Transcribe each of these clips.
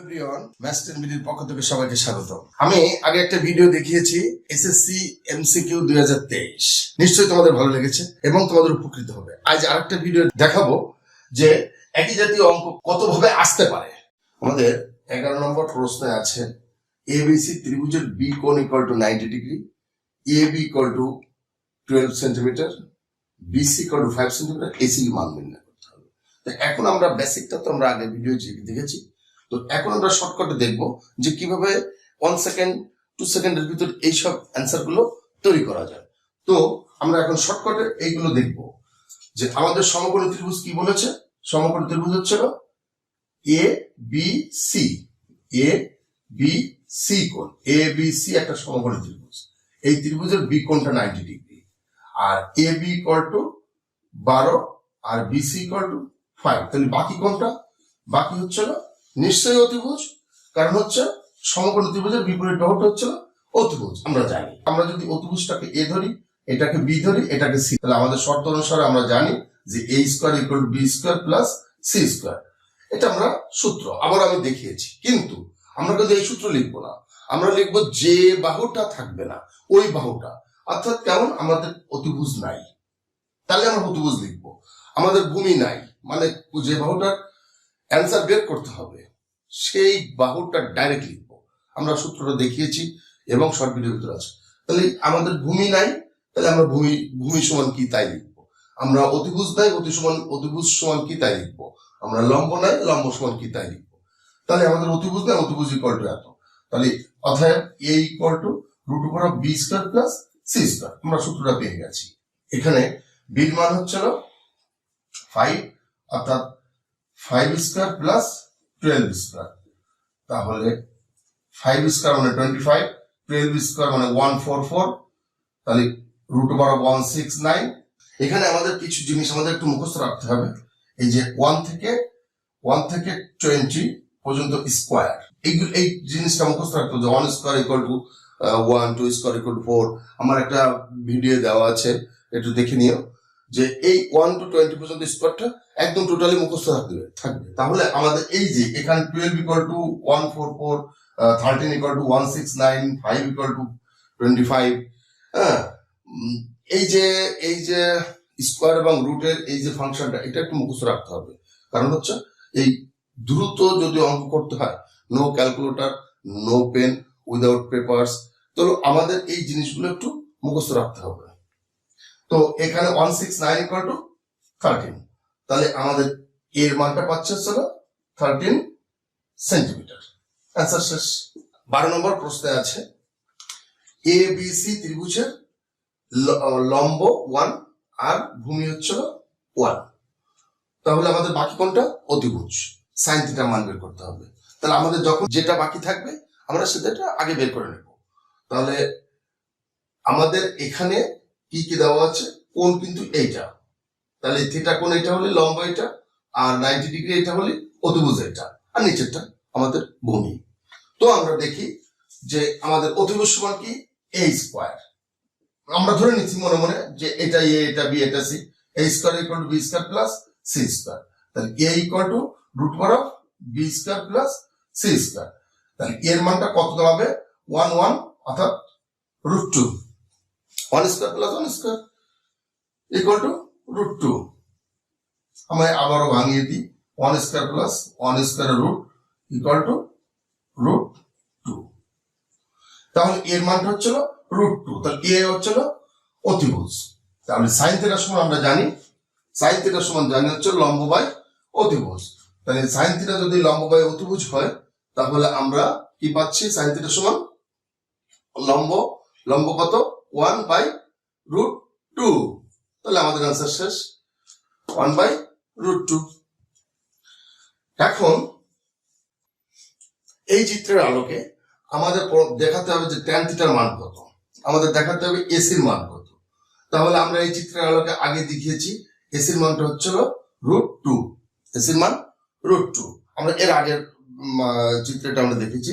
Everyone, maths ভিডিওর পক্ষ থেকে সবাইকে স্বাগত। আমি আগে একটা ভিডিও দেখিয়েছি এসএসসি এমসিকিউ 2023, নিশ্চয়ই তোমাদের ভালো লেগেছে এবং তোমাদের উপকৃত হবে। আজ আরেকটা ভিডিও দেখাবো যে একই জাতীয় অঙ্ক কতভাবে আসতে পারে। আমাদের 11 নম্বর প্রশ্নে আছে এবিসি ত্রিভুজের বি কোণ equal to 90 degree, AB equal to 12 centimetre, BC equal to 5 centimetre, AC মান নির্ণয় করতে হবে। তো এখন আমরা বেসিকটা তো আমরা আগে ভিডিও দেখেছি, তো এখন আমরা শর্টকাটে দেখবো যে কিভাবে 1 সেকেন্ড 2 সেকেন্ডের ভিতর এইসব অ্যান্সার গুলো তৈরি করা যায়। তো আমরা এখন শর্টকাটে এইগুলো দেখবো যে আমাদের সমকোণী ত্রিভুজ কি বলেছে। সমকোণী ত্রিভুজ হচ্ছে A B C, A B C কোণ, এ বি সি একটা সমকোণী ত্রিভুজ। এই ত্রিভুজের বি কোণটা 90 ডিগ্রি, আর এ বি ইকুয়াল টু 12 আর বি সি ইকুয়াল টু 5। তাহলে বাকি কোণটা বাকি হচ্ছে নিশ্চয়ই অতিভুজ, কারণ হচ্ছে সমকোণী ত্রিভুজের বিপরীত বাহুটা হচ্ছে অতিভুজ। আমরা জানি, আমরা যদি অতিভুজটাকে এ ধরি, এটাকে বি ধরি, এটাকে সি, তাহলে আমাদের শর্ত অনুসারে আমরা জানি যে A square equal to B square plus C square. এটা আমরা সূত্র আবার আমি দেখিয়েছি, কিন্তু আমরা কিন্তু এই সূত্র লিখবো না, আমরা লিখবো যে বাহুটা থাকবে না ওই বাহুটা। অর্থাৎ কেমন, আমাদের অতিভুজ নাই তাহলে আমরা অতিভুজ লিখবো, আমাদের ভূমি নাই মানে যে বাহুটার অ্যান্সার বের করতে হবে সেই বাহুটা ডাইরেক্ট লিখবো। আমরা সূত্রটা দেখিয়েছি এবং শর্ট ভিডিও ভিতরে আছে। তাহলে আমাদের ভূমি নাই, তাহলে আমরা ভূমি সমান কি তাই লিখবো। আমরা অতিভুজ নাই, অতিভুজ সমান কি তাই লিখবো। আমরা লম্ব নাই, লম্ব সমান কি তাই লিখবো। তাহলে আমাদের অতিভুজ নাই, অতিভুজ ইকুয়াল টু এত। তাহলে অতএব A equal to root over of B square plus C square. আমরা সূত্রটা পেয়ে গেছি। এখানে বির মান হচ্ছে 5, অর্থাৎ 5 স্কোয়ার প্লাস 12 স্কোয়ার। তাহলে 5 স্কোয়ার মানে 25, 12 স্কোয়ার মানে 144, তাহলে রুট ওভার অফ 169। এখানে আমাদের কিছু জিনিস আমাদের একটু মুখস্থ রাখতে হবে। এই যে 1 থেকে 20 পর্যন্ত স্কোয়ার, এই জিনিসটা মুখস্থ রাখতে হবে। 1 square equal two 1, 2 square equal two 4। আমার একটা ভিডিও দেওয়া আছে, একটু দেখে নিও যে এই 1 to 20 পর্যন্ত স্কোয়ারটা একদম টোটালি মুখস্থ থাকবে। তাহলে আমাদের এই যে এখানে 12 equal to 144, 13 equal to 169, 5 equal to 25, হ্যাঁ, এই যে স্কোয়ার এবং রুটের এই যে ফাংশনটা, এটা একটু মুখস্থ রাখতে হবে। কারণ হচ্ছে এই দ্রুত যদি অঙ্ক করতে হয়, no calculator, no pen, without papers, তো আমাদের এই জিনিসগুলো একটু মুখস্থ রাখতে হবে। তো এখানে 169 ইকুয়াল টু 13, তাহলে আমাদের এর মানটা পাচ্ছে 13 সেন্টিমিটার। অ্যান্সার শেষ। 12 নম্বর প্রশ্নে আছে এ বি সি ত্রিভুজের লম্ব 1 আর ভূমি হচ্ছে 1। তাহলে আমাদের বাকি কোনটা অতিভুজ, সাইন থিটা মান বের করতে হবে। তাহলে আমাদের যখন যেটা বাকি থাকবে আমরা সেটা আগে বের করে নেব। তাহলে আমাদের এখানে কি কি দেওয়া আছে, কোণ কিন্তু এইটা, তাহলে থিটা কোণ এটা হলে লম্ব এটা, আর 90 ডিগ্রি এটা হলে অতিভুজ এটা, আর নিচেরটা আমাদের ভূমি। তো আমরা দেখি যে আমাদের অতিভুজ সমান কি এ স্কোয়ার। আমরা ধরে নিচ্ছি মনে মনে যে এটা এ, এটা বি, এটা C, A square equal to B square plus C square. তাহলে A equal to root over of B square plus C square. তাহলে এর মানটা কত দাঁড়াবে 1 অর্থাৎ root 2, 1 square plus 1 square equal to root 2। আমরা আবারও ভাঙিয়ে দিই, 1 square plus 1 square root equal to root 2। তাহলে এর মানটা হচ্ছিল রুট 2, তাহলে এ হচ্ছিল অতিভুজ। তাহলে সাইন থিটা সমান আমরা জানি, সাইন থিটা সমান জানি হচ্ছে লম্ব বাই অতিভুজ। তাহলে সাইন থিটা যদি লম্ব বাই অতিভুজ হয় তাহলে আমরা কি পাচ্ছি, সাইন থিটা সমান লম্ব কত 1 বাই রুট 2। তাহলে আমাদের আনসার শেষ, 1 বাই রুট 2। এখন এই চিত্রের আলোকে আমাদের দেখাতে হবে যে ট্যান থিটার মান কত, আমাদের দেখাতে হবে এসির মান কত। তাহলে আমরা এই চিত্রের আলোকে আগে দেখিয়েছি এসির মানটা হচ্ছিল রুট 2, এসির মান রুট 2, আমরা এর আগের চিত্রটা আমরা দেখেছি।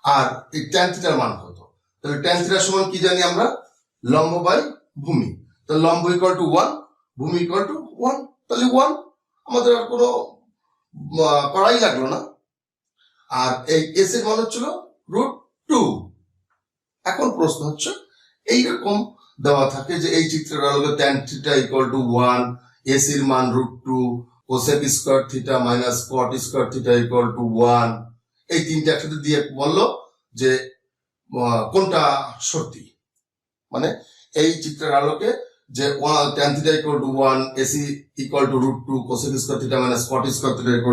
আর এই ট্যান থিটার মান কত, তাহলে ট্যান থিটার সমান কি জানি আমরা, লম্ব বাই ভূমি। তাহলে লম্ব ইকুয়াল টু 1, ভূমি ইকুয়াল টু 1, তাহলে 1, আমাদের আর কোনো করাই লাগলো না। আর এই এস এর মান হচ্ছিল √2। এখন প্রশ্ন হচ্ছে এইরকম দেওয়া থাকে যে এই চিত্রের আলোকে tan θ = 1, এস এর মান √2, cosec square theta minus cot square theta = 1। এই তিনটা একসাথে দিয়ে বললো যে কোনটা সত্যি, মানে এই চিত্রের আলোকে যে tan θ = 1, AC = √2, cosec square theta minus cot square theta =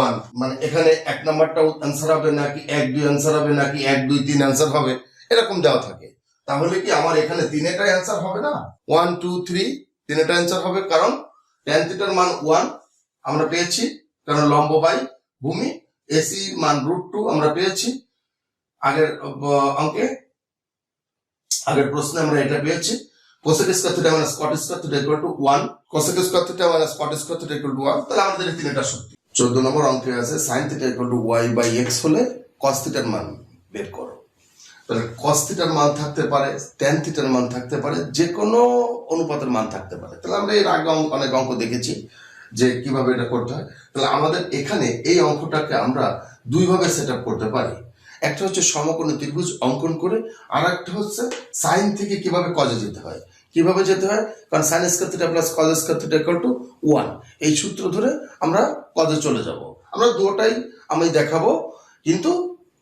1, মানে এখানে এক নাম্বারটাও অ্যান্সার হবে নাকি 1, 2 অ্যান্সার হবে নাকি 1, 2, 3 অ্যান্সার হবে, এরকম দেওয়া থাকে। তাহলে কি আমার এখানে তিনটাই অ্যান্সার হবে না? 1, 2, 3 তিনটা অ্যান্সার হবে, কারণ tan θ এর মান 1 আমরা পেয়েছি, কারণ লম্ব বাই ভূমি। AC মান √2 আমরা পেয়েছি আগের অঙ্কে, আগের প্রশ্নে আমরা এটা পেয়েছি। cosec square theta minus cot square theta = 1, cosec square theta minus cot square theta = 1, তাহলে আমাদের এই তিনটা সত্যি। 14 নম্বর অঙ্কে আছে sin θ = y/x হলে cos θ এর মান বের করো। তাহলে cos θ এর মান থাকতে পারে, tan θ এর মান থাকতে পারে, যে কোনো অনুপাতের মান থাকতে পারে। তাহলে আমরা এর আগে অনেক অঙ্ক দেখেছি যে কিভাবে এটা করতে হয়। তাহলে আমাদের এখানে এই অঙ্কটাকে আমরা দুই ভাবে সেট আপ করতে পারি। একটা হচ্ছে সমকোণী ত্রিভুজ অঙ্কন করে, আর একটা হচ্ছে সাইন থেকে কিভাবে কজে যেতে হয়। কিভাবে যেতে হয়? কারণ sin square theta plus cos square theta = 1, এই সূত্র ধরে আমরা কজে চলে যাব। আমরা দুটোটাই আমি দেখাবো, কিন্তু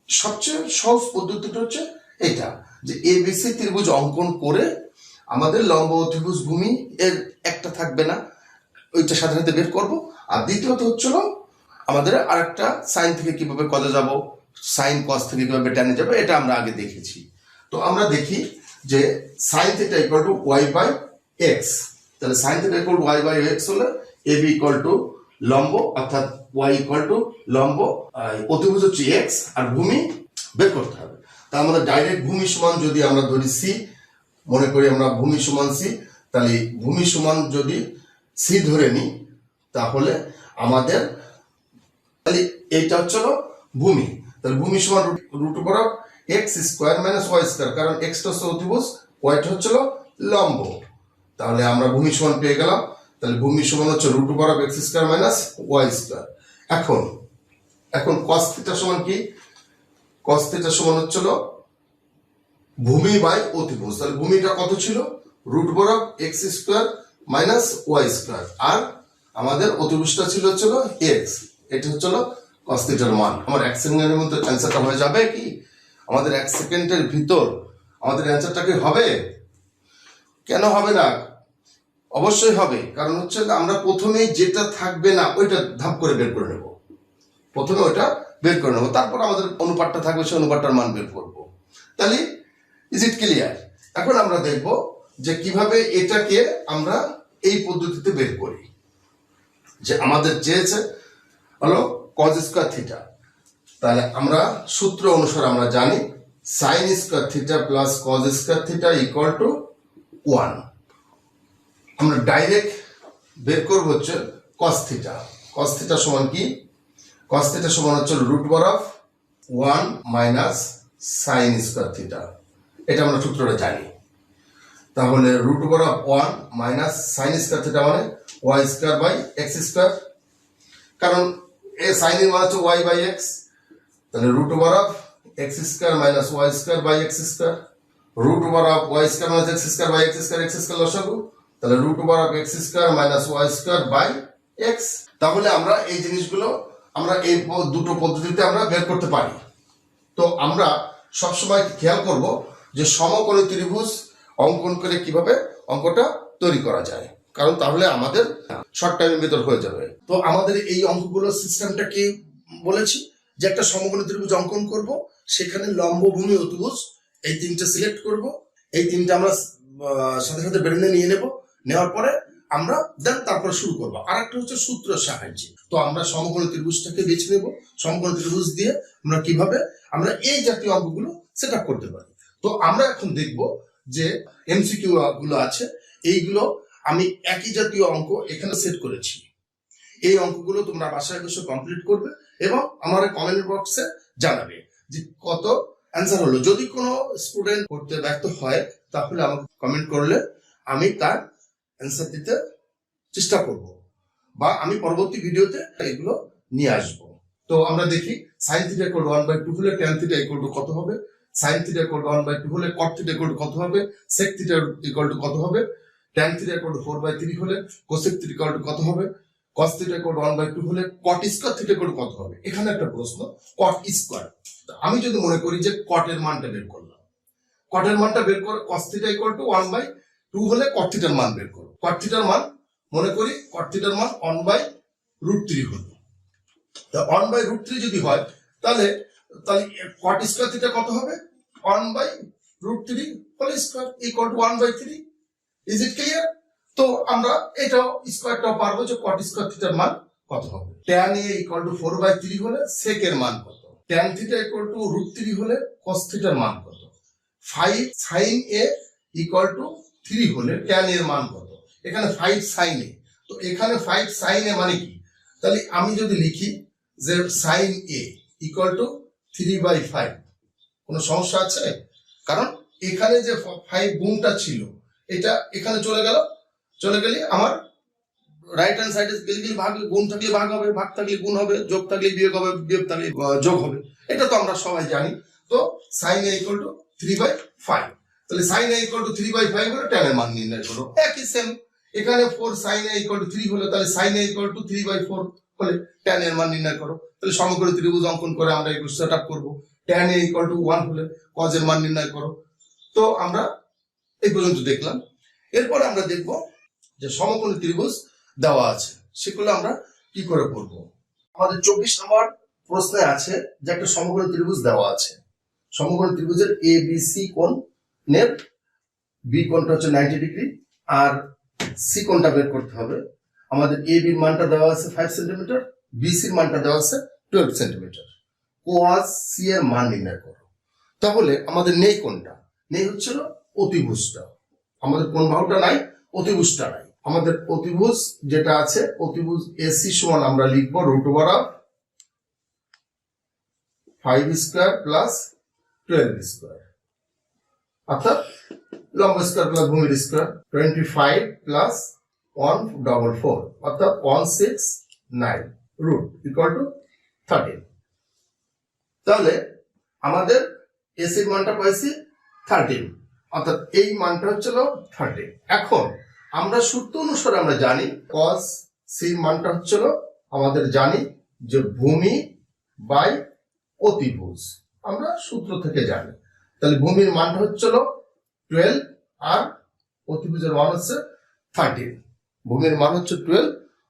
সবচেয়ে সহজ পদ্ধতিটা হচ্ছে এটা, যে ABC ত্রিভুজ অঙ্কন করে আমাদের লম্ব ত্রিভুজ ভূমি এর একটা থাকবে না, ওইটা সাথে সাথে বের করব। আর দ্বিতীয়ত হচ্ছিল আমাদের আরেকটা সাইন থেকে কিভাবে কজে যাব, সাইন কস থেকে কিভাবে টেনে যাবে, এটা আমরা আগে দেখেছি। তো আমরা দেখি যে sin θ = y/x। তাহলে sin θ = y/x হলে AB = লম্ব, অর্থাৎ y = লম্ব, অতিভুজ হচ্ছে x, আর ভূমি বের করতে হবে। তা আমাদের ডাইরেক্ট ভূমি সমান যদি আমরা ধরি c, মনে করি আমরা ভূমি সমান c, তাহলে ভূমি সমান যদি c ধরে নিই, তাহলে আমাদের তাহলে এইটা হচ্ছে ভূমি। তাহলে ভূমি সমান √x² - y², কারণ x টা হচ্ছে অতিভুজ, y টা হচ্ছে লম্ব। তাহলে আমরা ভূমি সমান পেয়ে গেলাম। তাহলে ভূমি সমান হচ্ছে √x² - y²। এখন cos θ সমান কি? cos θ সমান হচ্ছিল ভূমি বাই অতিভুজ। তাহলে ভূমিটা কত ছিল? √x² - y², আর আমাদের অতিভুজটা ছিল x। এটা হচ্ছিল cos θ এর মান। আমার 1 সেকেন্ডের মধ্যে অ্যান্সারটা হয়ে যাবে কি? আমাদের 1 সেকেন্ডের ভিতর আমাদের অ্যান্সারটা কি হবে? কেন হবে না? অবশ্যই হবে, কারণ হচ্ছে আমরা প্রথমেই যেটা থাকবে না ওইটা ধাপ করে বের করে নেব। প্রথমে ওইটা বের করে নেব, তারপর আমাদের অনুপাতটা থাকবে, সেই অনুপাতটার মান বের করব। তাহলে ইজ ইট ক্লিয়ার? এখন আমরা দেখব যে কিভাবে এটাকে আমরা এই পদ্ধতিতে বের করি। যে আমাদের চেয়েছে হলো cos স্কয়ার থিটা, তাহলে আমরা সূত্র অনুসারে আমরা জানি sin square theta plus cos square theta = 1। আমরা ডাইরেক্ট বের করব হচ্ছে cos থিটা। cos থিটা সমান কি? cos থিটা সমান হচ্ছে √1 - sin স্কয়ার থিটা। এটা আমরা সূত্রটা জানি। তাহলে √1 - sin স্কয়ার থিটা মানে y²/x², কারণ এ sin এর মান হচ্ছে y/x। তাহলে √x² - y²/x², √y² - x²/x², x² লসাগু, তাহলে √x² - y²/x। তাহলে আমরা এই জিনিসগুলো আমরা এই দুটো পদ্ধতিতে আমরা বের করতে পারি। তো আমরা সবসময় খেয়াল করব যে সমকোণী ত্রিভুজ অঙ্কন করে কিভাবে অঙ্কটা তৈরি করা যায়, কারণ তাহলে আমাদের শর্ট টাইমের ভিতর হয়ে যাবে। তো আমাদের এই অঙ্কগুলোর সিস্টেমটা কি বলেছি, যে একটা সমকোণী ত্রিভুজ অঙ্কন করব, সেখানে লম্ব, ভূমি, অতিভুজ এই তিনটা সিলেক্ট করব। এই তিনটা আমরা সাথে সাথে বেরোনে নিয়ে নেব, নেওয়ার পরে আমরা দেন তারপর শুরু করবো। আর একটা হচ্ছে সূত্রের সাহায্যে। তো আমরা সমকোণী ত্রিভুজটাকে বেছে নেব, সমকোণী ত্রিভুজ দিয়ে আমরা কিভাবে আমরা এই জাতীয় অঙ্কগুলো সেট আপ করতে পারি। তো আমরা এখন দেখব যে এমসিকিউ গুলো আছে, এইগুলো আমি একই জাতীয় অঙ্ক এখানে সেট করেছি। এই অঙ্কগুলো তোমরা বাসায় বসে কমপ্লিট করবে এবং আমার কমেন্ট বক্সে জানাবে যে কত অ্যান্সার হলো। যদি কোনো স্টুডেন্ট করতে ব্যর্থ হয়, তাহলে আমাকে কমেন্ট করলে আমি তার অ্যান্সার দিতে চেষ্টা করব, বা আমি পরবর্তী ভিডিওতে এগুলো নিয়ে আসবো। তো আমরা দেখি sin θ = 1/2 হলে tan θ = কত হবে, sin θ = 1/2 হলে cot θ = কত হবে, sec θ = কত হবে, tan θ = 4/3 হলে cosec θ = কত হবে, cos θ = 1/2 হলে cot স্কয়ার θ = কত হবে। এখানে একটা প্রশ্ন, cot স্কয়ার। আমি যদি মনে করি যে cot এর মানটা বের করলাম, cot এর মানটা বের করে cos θ = 1/2 হলে cot θ এর মান বের করব। cot θ এর মান মনে করি cot θ এর মান 1/√3 হলো। তো 1/√3 যদি হয় তাহলে cot স্কয়ার θ কত হবে, 1/√3 whole square = 1/3। Is it clear? তো আমরা এটাও স্কয়ারটাও পারবো যে cot স্কয়ার θ এর মান কত হবে। tan a = 4/3 হলে sec এর মান কত, tan θ = √3 হলে cos θ এর মান কত, 5 sin a = 3 হলে tan এর মান কত। এখানে 5 sin a, তো এখানে 5 sin a মানে কি, তাহলে আমি যদি লিখি যে sin a = 3/5, কোনো সমস্যা আছে? কারণ এখানে যে 5 গুণটা ছিল এটা এখানে চলে গেলে আমার রাইট হ্যান্ড সাইডে গেলে ভাগ, গুণ থাকলে ভাগ হবে, ভাগ থাকলে গুণ হবে, যোগ থাকলে বিয়োগ হবে, বিয়োগ থাকলে যোগ হবে। এটা তো আমরা সবাই জানি। তো sin a = 3/5, তাহলে sin a = 3/5 হলে tan এর মান নির্ণয় করো। একই সেম, এখানে 4 sin a = 3 হলে তাহলে sin a = 3/4 হলে tan এর মান নির্ণয় করো। তাহলে সমকোণী ত্রিভুজ অঙ্কন করে আমরা এগুলো সেটআপ করব। tan a = 1 হলে cos এর মান নির্ণয় করো। তো আমরা এই পর্যন্ত দেখলাম। এরপর আমরা দেখব যে সমকোণী ত্রিভুজ দেওয়া আছে, সেগুলো আমরা কি করে করব। আমাদের 24 নম্বর প্রশ্নে আছে যে একটা সমকোণী ত্রিভুজ দেওয়া আছে। সমকোণী ত্রিভুজের এ বি সি কোণের বি কোণটা হচ্ছে 90 ডিগ্রি আর সি কোণটা বের করতে হবে। আমাদের এ বির মানটা দেওয়া আছে 5 সেন্টিমিটার, বি সির মানটা দেওয়া আছে 12 সেন্টিমিটার। cos সি এর মান নির্ণয় করো। তাহলে আমাদের নেই কোণটা, নেই হচ্ছিল অতিভুজটা, আমাদের কোণ বাহুটা নাই, অতিভুজটা নাই। আমাদের অতিভুজ যেটা আছে, অতিভুজ এসি সমান আমরা লিখবো √5² + 12² অর্থাৎ লম্ব স্কয়ার প্লাস ভূমির স্কয়ার, 25 + 144 অর্থাৎ 169 √ = 13। তাহলে আমাদের এসির মানটা পাইছি 13, অর্থাৎ এই মানটা হচ্ছিল 13। এখন আমরা সূত্র অনুসারে আমরা জানি cos সি মানটা হচ্ছিল, আমাদের জানি যে ভূমি বাই অতিভুজ, আমরা সূত্র থেকে জানি। তাহলে ভূমির মানটা হচ্ছিল 12 আর অতিভুজের মান হচ্ছে 13। ভূমির মান হচ্ছে 12,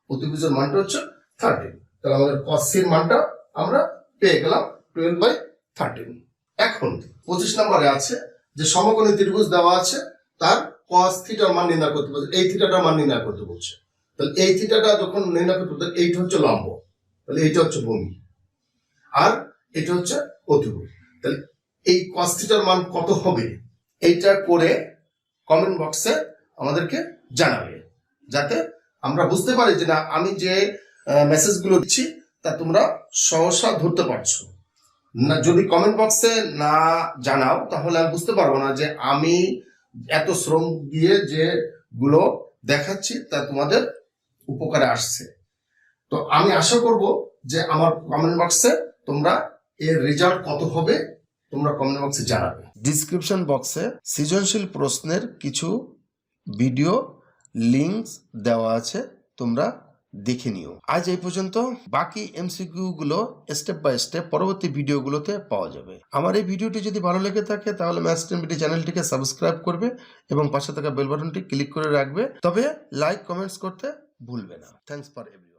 অতিভুজের মানটা হচ্ছে 13। তাহলে আমাদের cos সি এর মানটা আমরা পেয়ে গেলাম 12/13। এখন 25 নম্বরে আছে যে সমকোণী ত্রিভুজ দেওয়া আছে, তার cos θ এর মান নির্ণয় করতে বলছে, এই থিটাটার মান নির্ণয় করতে বলছে। তাহলে এই থিটাটা যখন নির্ণয় করতে বলছে, এইটা হচ্ছে লম্ব, তাহলে এইটা হচ্ছে ভূমি আর এটা হচ্ছে অতিভুজ। তাহলে এই cos θ এর মান কত হবে, এইটা করে কমেন্ট বক্সে আমাদেরকে জানাবে, যাতে আমরা বুঝতে পারি যে না আমি যে মেসেজগুলো দিচ্ছি তা তোমরা সহসা ধরতে পারছো না। যদি কমেন্ট বক্সে না জানাও তাহলে আমি বুঝতে পারবো না যে আমি এত শ্রম দিয়ে যেগুলো দেখাচ্ছি তা তোমাদের উপকারে আসছে। তো আমি আশা করব যে আমার কমেন্ট বক্সে তোমরা এর রেজাল্ট কত হবে তোমরা কমেন্ট বক্সে জানাবে। ডিসক্রিপশন বক্সে সৃজনশীল প্রশ্নের কিছু ভিডিও লিংকস দেওয়া আছে, তোমরা দেখে নিও। আজ এই পর্যন্ত, বাকি এমসিকিউ গুলো স্টেপ বাই স্টেপ পরবর্তী ভিডিওগুলোতে পাওয়া যাবে। আমার এই ভিডিওটি যদি ভালো লেগে থাকে তাহলে ম্যাথস্ট্রিমবিডি চ্যানেলটিকে সাবস্ক্রাইব করবে এবং পাশে থাকা বেল বাটনটি ক্লিক করে রাখবে। তবে লাইক কমেন্টস করতে ভুলবে না। Thanks for everyone.